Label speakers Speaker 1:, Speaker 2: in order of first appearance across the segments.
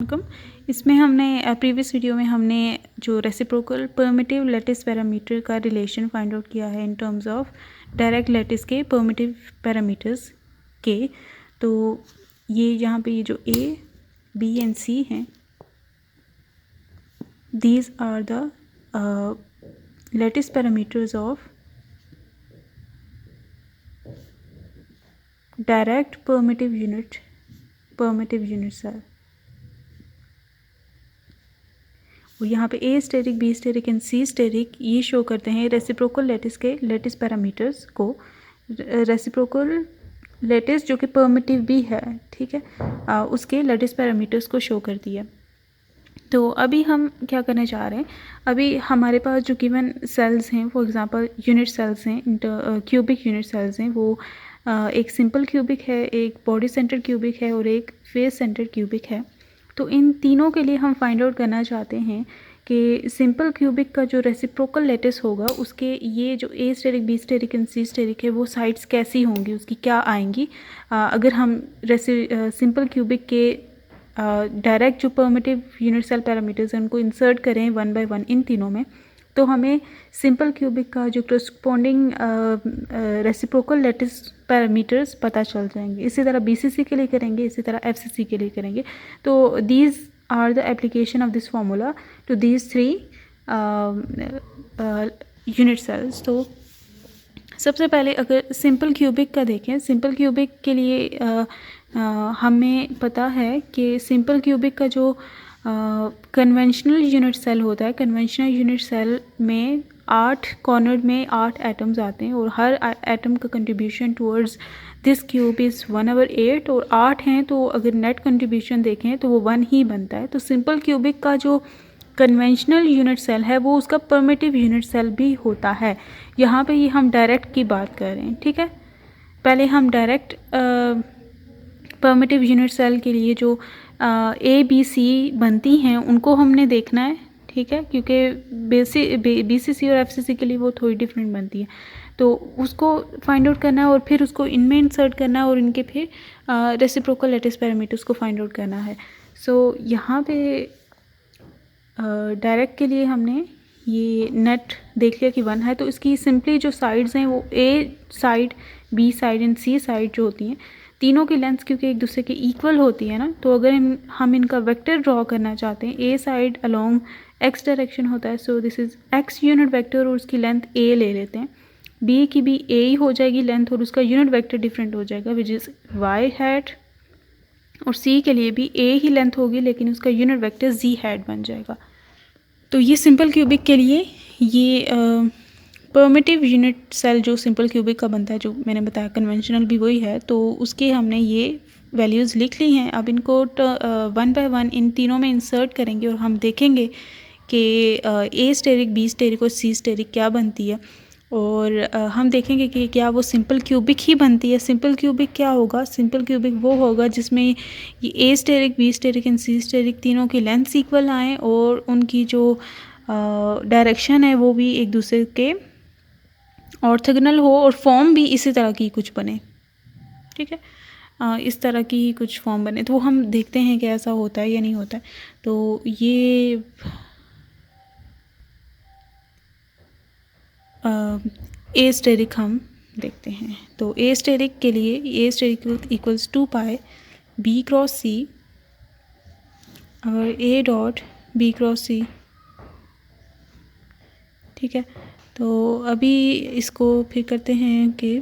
Speaker 1: Welcome. इसमें हमने previous video में हमने जो रेसिप्रोकल परमिटिव लैटिस पैरामीटर का रिलेशन फाइंड आउट किया है in terms of direct lattice के परमिटिव पैरामीटर्स के। तो ये यहाँ पे ये जो A, B एंड C हैं, these are the lattice parameters of direct primitive unit cell. और यहाँ पे A asterisk, B asterisk and C asterisk ये शो करते हैं रेसिप्रोकल लैटिस के लैटिस पैरामीटर्स को। रेसिप्रोकल लैटिस जो कि परमिटिव भी है, ठीक है, उसके लैटिस पैरामीटर्स को शो करती है। तो अभी हम क्या करने जा रहे हैं, अभी हमारे पास जो गिवन सेल्स हैं, फॉर एग्जांपल यूनिट सेल्स हैं, क्यूबिक यूनिट सेल्स हैं, वो एक सिंपल क्यूबिक है, एक बॉडी सेंटर क्यूबिक है और एक फेस सेंटर क्यूबिक है। तो इन तीनों के लिए हम फाइंड आउट करना चाहते हैं कि सिंपल क्यूबिक का जो रेसिप्रोकल लैटिस होगा उसके ये जो A asterisk, B asterisk and C asterisk है वो साइड्स कैसी होंगी, उसकी क्या आएंगी अगर हम सिंपल क्यूबिक के डायरेक्ट जो परमिटिव यूनिट सेल पैरामीटर्स हैं उनको इंसर्ट करें वन बाय वन इन तीनों में, तो हमें सिंपल क्यूबिक का जो करस्पॉन्डिंग रेसिप्रोकल लैटिस पैरामीटर्स पता चल जाएंगे। इसी तरह BCC के लिए करेंगे, इसी तरह FCC के लिए करेंगे। तो these are the application of this formula to these three unit cells. तो सबसे पहले अगर सिंपल क्यूबिक का देखें, सिंपल क्यूबिक के लिए हमें पता है कि सिंपल क्यूबिक का जो कन्वेंशनल यूनिट सेल होता है, कन्वेंशनल यूनिट सेल में 8 कॉर्नर में 8 एटम्स आते हैं और हर एटम का contribution towards this cube is 1/8 और 8 हैं, तो अगर नेट कंट्रीब्यूशन देखें तो वो 1 ही बनता है। तो सिंपल क्यूबिक का जो कन्वेंशनल यूनिट सेल है वो उसका परमिटिव यूनिट सेल भी होता है। यहाँ पे ये हम डायरेक्ट की बात कर रहे हैं, ठीक है। पहले हम डायरेक्ट परमिटिव यूनिट सेल के लिए जो ABC बनती हैं उनको हमने देखना है, ठीक है, क्योंकि BCC और FCC के लिए वो थोड़ी डिफरेंट बनती है, तो उसको फाइंड आउट करना है और फिर उसको इनमें इंसर्ट करना है और इनके फिर रेसिप्रोकल लैटिस पैरामीटर्स को फाइंड आउट करना है। सो यहाँ पे डायरेक्ट के लिए हमने ये नेट देख लिया कि 1 है, तो इसकी सिंपली जो साइड्स हैं वो A side, B side and C side जो होती हैं, तीनों की लेंथ क्योंकि एक दूसरे के इक्वल होती है ना, तो अगर हम इनका वेक्टर ड्रॉ करना चाहते हैं, A side along X direction होता है, so this is X unit vector और उसकी लेंथ A ले लेते हैं। B की भी A ही हो जाएगी लेंथ और उसका यूनिट वेक्टर डिफरेंट हो जाएगा विच इज़ Y हैट, और C के लिए भी A ही लेंथ होगी लेकिन उसका यूनिट वेक्टर Z हैट बन जाएगा। तो ये सिंपल क्यूबिक के लिए ये परमिटिव यूनिट सेल जो सिंपल क्यूबिक का बनता है, जो मैंने बताया कन्वेंशनल भी वही है, तो उसके हमने ये वैल्यूज़ लिख ली हैं। अब इनको 1 बाय 1 इन तीनों में इंसर्ट करेंगे और हम देखेंगे कि A स्टेरिक, B स्टेरिक और C स्टेरिक क्या बनती है, और हम देखेंगे कि क्या वो सिंपल क्यूबिक ही बनती है। सिंपल क्यूबिक क्या होगा, सिंपल क्यूबिक वो होगा जिसमें ये A asterisk, B asterisk and C asterisk तीनों की लेंथ इक्वल आएँ और उनकी जो डायरेक्शन है वो भी एक दूसरे के ऑर्थोगोनल हो और फॉर्म भी इसी तरह की कुछ बने, ठीक है, इस तरह की कुछ फॉर्म बने। तो हम देखते हैं कि ऐसा होता है या नहीं होता है। तो ये A स्टेरिक हम देखते हैं। तो A स्टेरिक के लिए A asterisk equals 2 pi B cross C, और A dot B cross C, ठीक है। तो अभी इसको फिर करते हैं कि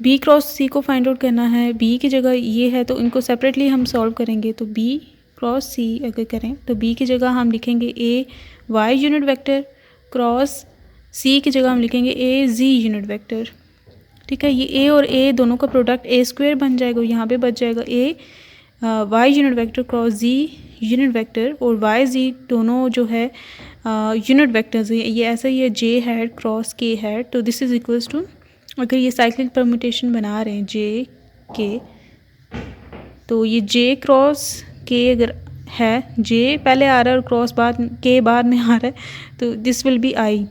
Speaker 1: B क्रॉस C को फाइंड आउट करना है। B की जगह ये है तो इनको सेपरेटली हम सॉल्व करेंगे। तो B क्रॉस C अगर करें तो B की जगह हम लिखेंगे A Y unit vector cross C की जगह हम लिखेंगे A Z यूनिट वेक्टर, ठीक है। ये A और A दोनों का प्रोडक्ट A स्क्वायर बन जाएगा, यहाँ पे बच जाएगा A Y unit vector cross Z unit vector, और Y Z दोनों जो है यूनिट वेक्टर्स है, ये ऐसा ही है J had cross K had. तो दिस इज़ इक्वल्स टू, अगर ये साइक्लिक परम्यूटेशन बना रहे हैं J K, तो ये J क्रॉस K अगर है, J पहले आ रहा है और क्रॉस K बाद में आ रहा है, तो दिस विल बी I।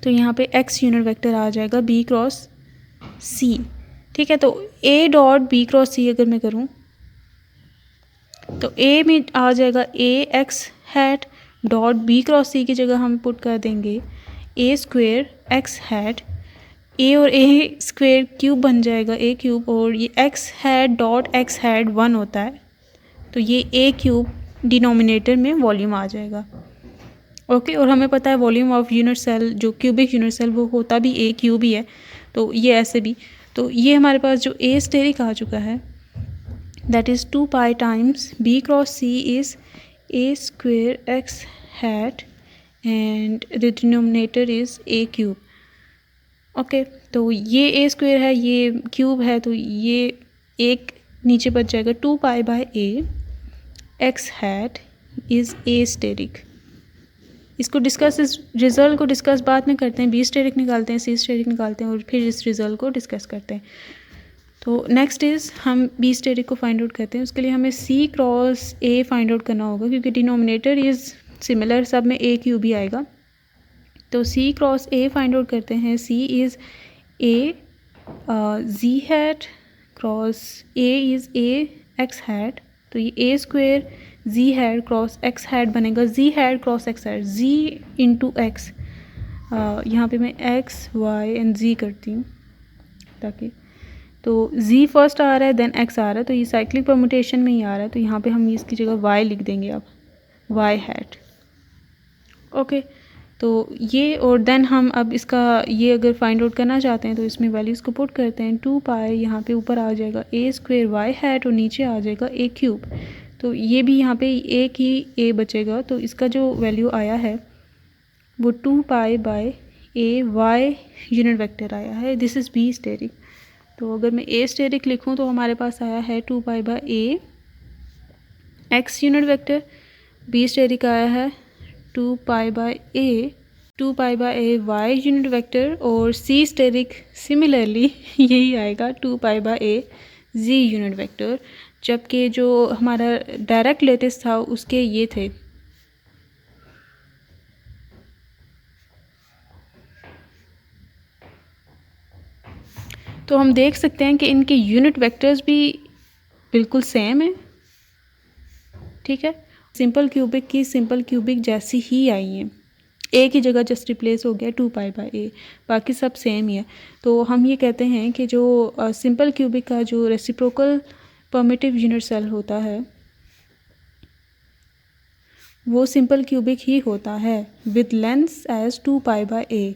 Speaker 1: तो यहाँ पे X यूनिट वेक्टर आ जाएगा B क्रॉस C, ठीक है, तो A dot B cross C अगर मैं करूँ तो ए में आ जाएगा A X hat dot B cross C की जगह हम पुट कर देंगे A square X hat, A और ए स्क्वेयर क्यूब बन जाएगा ए क्यूब, और ये x hat dot x hat 1 होता है, तो ये ए क्यूब डिनोमिनेटर में वॉल्यूम आ जाएगा। ओके, और हमें पता है वॉल्यूम ऑफ यूनिट सेल जो क्यूबिक यूनिट सेल वो होता भी ए क्यूब ही है, तो ये ऐसे भी, तो ये हमारे पास जो ए स्टेरिक आ चुका है that is 2 pi times B cross C is A square X hat and the denominator is A cube. Okay, तो ये ए स्क्वेयर है, ये क्यूब है, तो ये एक नीचे बच जाएगा 2 pi by A X hat is A asterisk. इसको डिस्कस, इस रिज़ल्ट को डिस्कस बाद में करते हैं, बी स्टेरिक निकालते हैं, सी स्टेरिक निकालते हैं और फिर इस रिज़ल्ट को डिस्कस करते हैं। तो नेक्स्ट इज़ हम बी स्टेरिक को फाइंड आउट करते हैं। उसके लिए हमें सी क्रॉस ए फाइंड आउट करना होगा क्योंकि डिनोमिनेटर इज़ सिमिलर, सब में ए क्यूब ही आएगा। तो C cross A find out करते हैं। C is A G hat cross A is A X hat, तो ये A square G hat cross X hat बनेगा G hat cross X hat, G into X, यहाँ पे मैं x Y and जी करती हूँ ताकि, तो जी फर्स्ट आ रहा है देन एक्स आ रहा है, तो ये साइक्लिक परमुटेशन में ही आ रहा है, तो यहाँ पे हम इसकी जगह वाई लिख देंगे अब वाई हैट। ओके, तो ये, और देन हम अब इसका ये अगर फाइंड आउट करना चाहते हैं तो इसमें वैल्यूज़ को पुट करते हैं। 2 पाई यहाँ पे ऊपर आ जाएगा ए स्क्वेयर वाई हैट और नीचे आ जाएगा ए क्यूब, तो ये भी यहाँ पे एक ही ए बचेगा, तो इसका जो वैल्यू आया है वो 2 pi by A Y unit vector आया है। This is B asterisk. तो अगर मैं ए स्टेरिक लिखूँ तो हमारे पास आया है 2 pi by A X unit vector, B asterisk आया है 2 pi by A Y unit vector, और सी स्टेरिक सिमिलरली यही आएगा 2 pi by A Z unit vector, जबकि जो हमारा डायरेक्ट लेटेस्ट था उसके ये थे। तो हम देख सकते हैं कि इनके यूनिट वेक्टर्स भी बिल्कुल सेम है। ठीक है, सिंपल क्यूबिक की सिंपल क्यूबिक जैसी ही आई हैं, ए की जगह जस्ट रिप्लेस हो गया 2 पाई बाय ए, बाकी सब सेम ही है। तो हम ये कहते हैं कि जो सिंपल क्यूबिक का जो रेसिप्रोकल परमिटिव यूनिट सेल होता है वो सिंपल क्यूबिक ही होता है with lengths as 2 pi by A,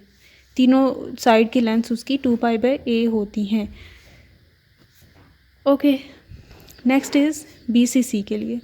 Speaker 1: तीनों साइड की लेंथ्स उसकी 2 पाई बाय ए होती हैं। ओके, नेक्स्ट इज़ BCC के लिए।